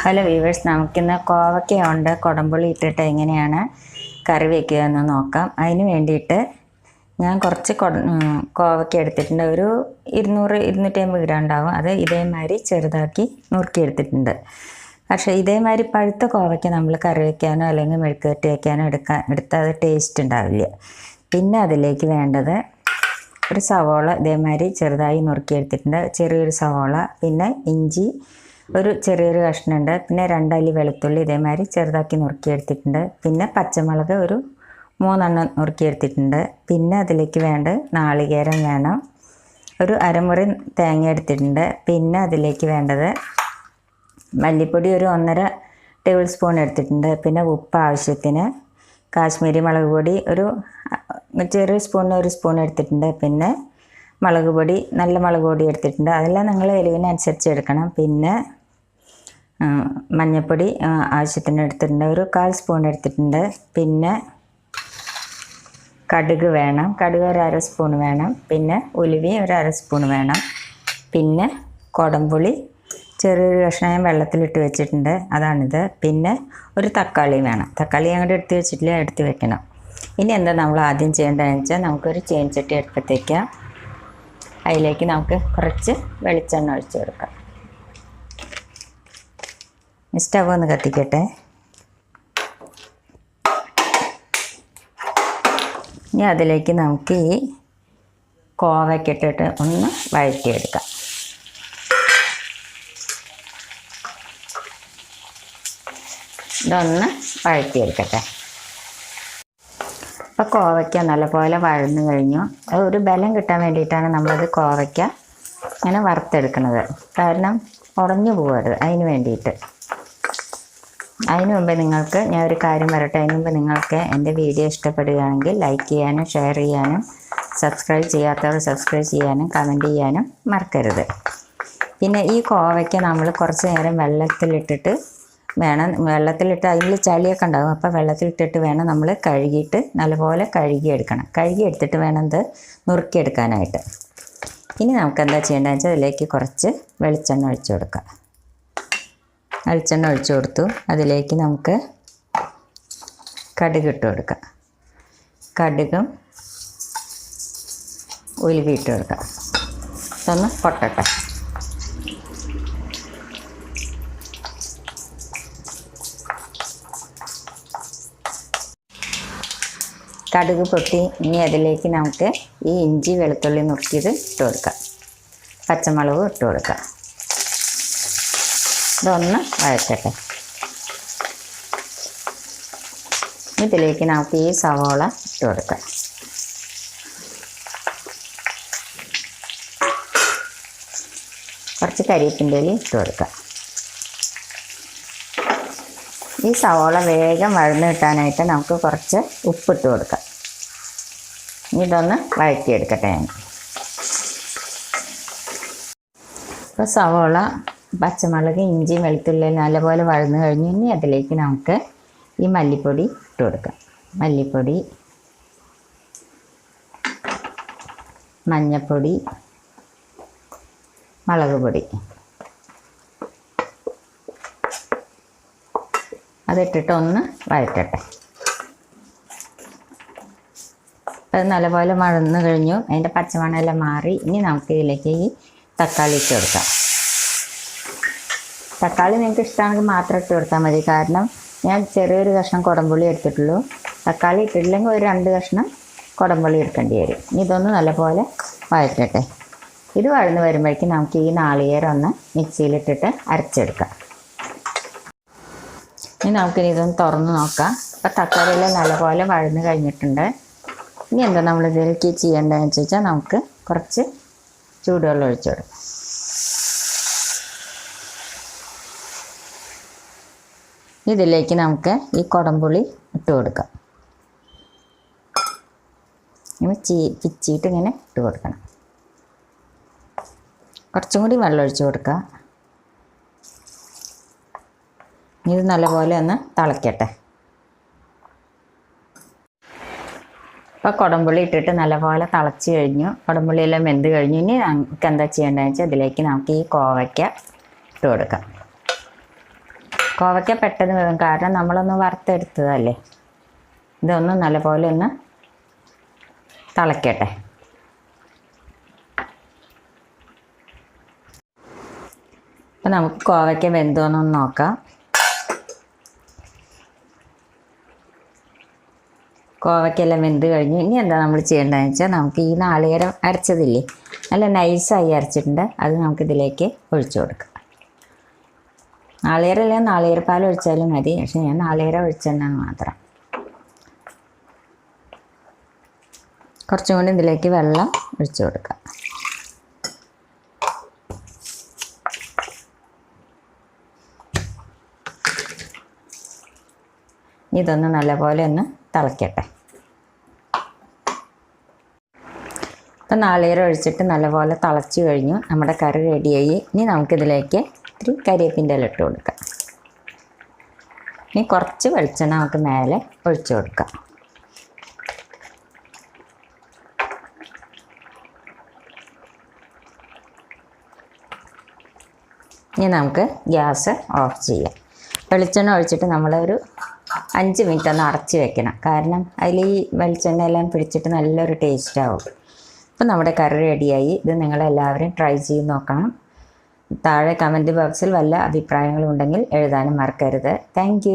Hello viewers, നമുക്കിന്ന് കോവക്കയുണ്ട് കുടംപുളി ഇട്ടിട്ട് എങ്ങനെയാണ് കറി വയ്ക്കുക എന്ന് നോക്കാം. അതിന് വേണ്ടിയിട്ട് ഞാൻ കുറച്ച് കോവക്ക എടുത്തിട്ടുണ്ട്. ഒരു 200-250 ഗ്രാം ഉണ്ടാവും. അത് ഇതേമാതിരി ചെറുതാക്കി നുറുക്കിയെടുത്തിട്ടുണ്ട്. പക്ഷേ ഇതേമാതിരി പഴുത്ത കോവയ്ക്ക നമ്മൾ കറി വയ്ക്കാനോ അല്ലെങ്കിൽ മെഴുക്കുവരട്ടി വയ്ക്കാനോ എടുത്താൽ അത് ടേസ്റ്റ് ഉണ്ടാവില്ല. പിന്നെ അതിലേക്ക് വേണ്ടത് ഒരു സവോള ഇതേമാതിരി ചെറുതായി നുറുക്കിയെടുത്തിട്ടുണ്ട്, ചെറിയൊരു സവോള. പിന്നെ ഇഞ്ചി ഒരു ചെറിയൊരു കഷ്ണമുണ്ട്. പിന്നെ 2 അല്ലി വെളുത്തുള്ളി ഇതേമാതിരി ചെറുതാക്കി നുറുക്കിയെടുത്തിട്ടുണ്ട്. പിന്നെ പച്ചമുളക് ഒരു 3 എണ്ണം നുറുക്കിയെടുത്തിട്ടുണ്ട്. പിന്നെ അതിലേക്ക് നാളികേരം വേണം. ഒരു അരമുറി തേങ്ങ എടുത്തിട്ടുണ്ട്. പിന്നെ അതിലേക്ക് വേണ്ടത് മല്ലിപ്പൊടി ഒരു 1.5 ടേബിൾ സ്പൂൺ എടുത്തിട്ടുണ്ട്. പിന്നെ ഉപ്പ് ആവശ്യത്തിന്, കാശ്മീരി മുളക് പൊടി ഒരു ചെറിയ സ്പൂണിന് 1 സ്പൂൺ എടുത്തിട്ടുണ്ട്. പിന്നെ മുളക് പൊടി, നല്ല മുളക് പൊടി എടുത്തിട്ടുണ്ട്. അതെല്ലാം നിങ്ങൾ എരിവിനനുസരിച്ച് എടുക്കണം. പിന്നെ മഞ്ഞൾപ്പൊടി ആവശ്യത്തിന് എടുത്തിട്ടുണ്ട്, ഒരു 1/4 സ്പൂൺ എടുത്തിട്ടുണ്ട്. പിന്നെ കടുക് വേണം, കടുക് ഒരു 1/2 സ്പൂൺ വേണം. പിന്നെ ഉലുവ ഒരു 1/2 സ്പൂൺ വേണം. പിന്നെ കുടംപുളി ചെറിയൊരു കഷ്ണം വെള്ളത്തിലിട്ട് വെച്ചിട്ടുണ്ട്, അതാണിത്. പിന്നെ ഒരു തക്കാളി വേണം. തക്കാളി അങ്ങോട്ട് എടുത്ത് വെച്ചിട്ടില്ല, എടുത്ത് വെക്കണം. ഇനി എന്താ നമ്മൾ ആദ്യം ചെയ്യേണ്ടതെന്ന് വെച്ചാൽ നമുക്കൊരു ചീനച്ചട്ടി അടുപ്പത്തേക്കാം. അതിലേക്ക് നമുക്ക് കുറച്ച് വെളിച്ചെണ്ണ ഒഴിച്ച് കൊടുക്കാം. സ്റ്റവ് ഒന്ന് കത്തിക്കട്ടെ. ഇനി അതിലേക്ക് നമുക്ക് ഈ കോവയ്ക്ക ഇട്ടിട്ട് ഒന്ന് വഴറ്റിയെടുക്കാം. ഇതൊന്ന് വഴറ്റിയെടുക്കട്ടെ. അപ്പോൾ കോവയ്ക്ക നല്ലപോലെ വഴന്നു കഴിഞ്ഞു. അത് ഒരു ബലം കിട്ടാൻ വേണ്ടിയിട്ടാണ് നമ്മളത് കോവയ്ക്ക ഇങ്ങനെ വറുത്തെടുക്കുന്നത്. കാരണം ഉടഞ്ഞു പോകരുത്, അതിന് വേണ്ടിയിട്ട്. അതിന് മുമ്പ് നിങ്ങൾക്ക് ഞാൻ ഒരു കാര്യം പറയട്ടെ. അതിന് മുമ്പ് നിങ്ങൾക്ക് എൻ്റെ വീഡിയോ ഇഷ്ടപ്പെടുകയാണെങ്കിൽ ലൈക്ക് ചെയ്യാനും ഷെയർ ചെയ്യാനും സബ്സ്ക്രൈബ് ചെയ്യാത്തവർ സബ്സ്ക്രൈബ് ചെയ്യാനും കമൻറ്റ് ചെയ്യാനും മറക്കരുത്. പിന്നെ ഈ കോവയ്ക്ക നമ്മൾ കുറച്ച് നേരം വെള്ളത്തിലിട്ടിട്ട് അതിൽ ചളിയൊക്കെ ഉണ്ടാകും. അപ്പോൾ വെള്ളത്തിലിട്ടിട്ട് വേണം നമ്മൾ കഴുകിയിട്ട് നല്ലപോലെ കഴുകിയെടുക്കണം. കഴുകിയെടുത്തിട്ട് വേണം ഇത് നുറുക്കിയെടുക്കാനായിട്ട്. ഇനി നമുക്ക് എന്താ ചെയ്യേണ്ടതെന്ന് വെച്ചാൽ അതിലേക്ക് കുറച്ച് വെളിച്ചെണ്ണ ഒഴിച്ചു കൊടുക്കാം. വെളിച്ചെണ്ണ ഒഴിച്ചു കൊടുത്തു. അതിലേക്ക് നമുക്ക് കടുക് ഇട്ട് കൊടുക്കാം. കടുകും ഉലുവ ഇട്ട് കൊടുക്കാം. ഇതൊന്ന് പൊട്ടട്ടെ. കടുക് പൊട്ടി. ഇനി അതിലേക്ക് നമുക്ക് ഈ ഇഞ്ചി വെളുത്തുള്ളി നുറുക്കിയത് ഇട്ട് കൊടുക്കാം. പച്ചമുളകും ഇട്ട് കൊടുക്കാം. ഇതൊന്ന് വഴറ്റട്ടെ. ഇതിലേക്ക് നമുക്ക് ഈ സവോള ഇട്ട് കൊടുക്കാം. കുറച്ച് കരിവേപ്പിൻ്റെ ഇല ഇട്ട് കൊടുക്കാം. ഈ സവോള വേഗം വഴന്ന് കിട്ടാനായിട്ട് നമുക്ക് കുറച്ച് ഉപ്പിട്ട് കൊടുക്കാം. ഇതൊന്ന് വഴറ്റിയെടുക്കട്ടെ ഞാൻ. ഇപ്പോൾ സവോള, പച്ചമുളക്, ഇഞ്ചി, വെളുത്തുള്ളി നല്ലപോലെ വഴന്ന് കഴിഞ്ഞു. ഇനി അതിലേക്ക് നമുക്ക് ഈ മല്ലിപ്പൊടി ഇട്ട് കൊടുക്കാം. മല്ലിപ്പൊടി, മഞ്ഞൾപ്പൊടി, മുളക് പൊടി അതിട്ടിട്ട് ഒന്ന് വഴറ്റട്ടെ. അത് നല്ലപോലെ വഴന്ന് കഴിഞ്ഞു. അതിൻ്റെ പച്ചമണമെല്ലാം മാറി. ഇനി നമുക്ക് ഇതിലേക്ക് ഈ തക്കാളി ഇട്ട് കൊടുക്കാം. തക്കാളി നിങ്ങൾക്ക് ഇഷ്ടമാണെങ്കിൽ മാത്രം ഇട്ട് കൊടുത്താൽ മതി. കാരണം ഞാൻ ചെറിയൊരു കഷ്ണം കുടംപുളി എടുത്തിട്ടുള്ളൂ. തക്കാളി ഇട്ടിട്ടില്ലെങ്കിൽ ഒരു 2 കഷ്ണം കുടംപുളി എടുക്കേണ്ടി വരും. ഇനി ഇതൊന്ന് നല്ലപോലെ വഴറ്റട്ടെ. ഇത് വഴന്ന് വരുമ്പോഴേക്കും നമുക്ക് ഈ നാളികേരം ഒന്ന് മിക്സിയിലിട്ടിട്ട് അരച്ചെടുക്കാം. ഇനി നമുക്കിനി ഇതൊന്ന് തുറന്ന് നോക്കാം. അപ്പോൾ തക്കാളിയെല്ലാം നല്ലപോലെ വഴന്ന് കഴിഞ്ഞിട്ടുണ്ട്. ഇനി എന്താ നമ്മൾ ഇതിലേക്ക് ചെയ്യേണ്ടതെന്ന് വെച്ചാൽ നമുക്ക് കുറച്ച് ചൂടുവെള്ളം ഒഴിച്ചു കൊടുക്കാം. ഇതിലേക്ക് നമുക്ക് ഈ കുടംപുളി ഇട്ട് കൊടുക്കാം. ഇങ്ങനെ പിച്ചിയിട്ട് ഇങ്ങനെ ഇട്ട് കൊടുക്കണം. കുറച്ചും കൂടി വെള്ളം ഒഴിച്ച് കൊടുക്കുക. ഇത് നല്ലപോലെ ഒന്ന് തിളയ്ക്കട്ടെ. അപ്പോൾ കുടംപുളി ഇട്ടിട്ട് നല്ലപോലെ തിളച്ച് കഴിഞ്ഞു. കുടംപുളിയെല്ലാം വെന്ത് കഴിഞ്ഞു. ഇനി നമുക്ക് എന്താ ചെയ്യേണ്ടതെന്ന് വെച്ചാൽ ഇതിലേക്ക് നമുക്ക് ഈ കോവയ്ക്ക ഇട്ട് കൊടുക്കാം. കോവയ്ക്ക പെട്ടെന്ന് വേവും, കാരണം നമ്മളൊന്ന് വറുത്തെടുത്തതല്ലേ. ഇതൊന്ന് നല്ലപോലെ ഒന്ന് തിളയ്ക്കട്ടെ. അപ്പം നമുക്ക് കോവയ്ക്ക വെന്തോന്നൊന്ന് നോക്കാം. കോവയ്ക്കെല്ലാം വെന്ത് കഴിഞ്ഞു. ഇനി എന്താ നമ്മൾ ചെയ്യേണ്ടതെന്ന് വെച്ചാൽ, നമുക്ക് ഈ നാളികേരം അരച്ചതില്ലേ, നല്ല നൈസായി അരച്ചിട്ടുണ്ട്, അത് നമുക്കിതിലേക്ക് ഒഴിച്ചു കൊടുക്കാം. നാളികേരം അല്ലെങ്കിൽ നാളികേരപ്പാൽ ഒഴിച്ചാലും മതി, പക്ഷെ ഞാൻ നാളികേരം ഒഴിച്ചെണ്ണാന്ന് മാത്രം. കുറച്ചും കൂടി ഇതിലേക്ക് വെള്ളം ഒഴിച്ചു കൊടുക്കാം. ഇതൊന്ന് നല്ലപോലെ ഒന്ന് തിളയ്ക്കട്ടെ. അപ്പം നാളികേരം ഒഴിച്ചിട്ട് നല്ലപോലെ തിളച്ച് കഴിഞ്ഞു. നമ്മുടെ കറി റെഡിയായി. ഇനി നമുക്കിതിലേക്ക് ഇത്തിരി കരിവേപ്പിൻ്റെ ഇല ഇട്ട് കൊടുക്കാം. ഇനി കുറച്ച് വെളിച്ചെണ്ണ നമുക്ക് മേലെ ഒഴിച്ചു കൊടുക്കാം. ഇനി നമുക്ക് ഗ്യാസ് ഓഫ് ചെയ്യാം. വെളിച്ചെണ്ണ ഒഴിച്ചിട്ട് നമ്മളൊരു 5 മിനിറ്റ് ഒന്ന് അടച്ച് വെക്കണം, കാരണം അതിൽ ഈ വെളിച്ചെണ്ണ എല്ലാം പിടിച്ചിട്ട് നല്ലൊരു ടേസ്റ്റ് ആവും. അപ്പോൾ നമ്മുടെ കറി റെഡിയായി. ഇത് നിങ്ങളെല്ലാവരും ട്രൈ ചെയ്ത് നോക്കണം. താഴെ കമൻറ്റ് ബോക്സിൽ വല്ല അഭിപ്രായങ്ങളും ഉണ്ടെങ്കിൽ എഴുതാനും മറക്കരുത്. താങ്ക്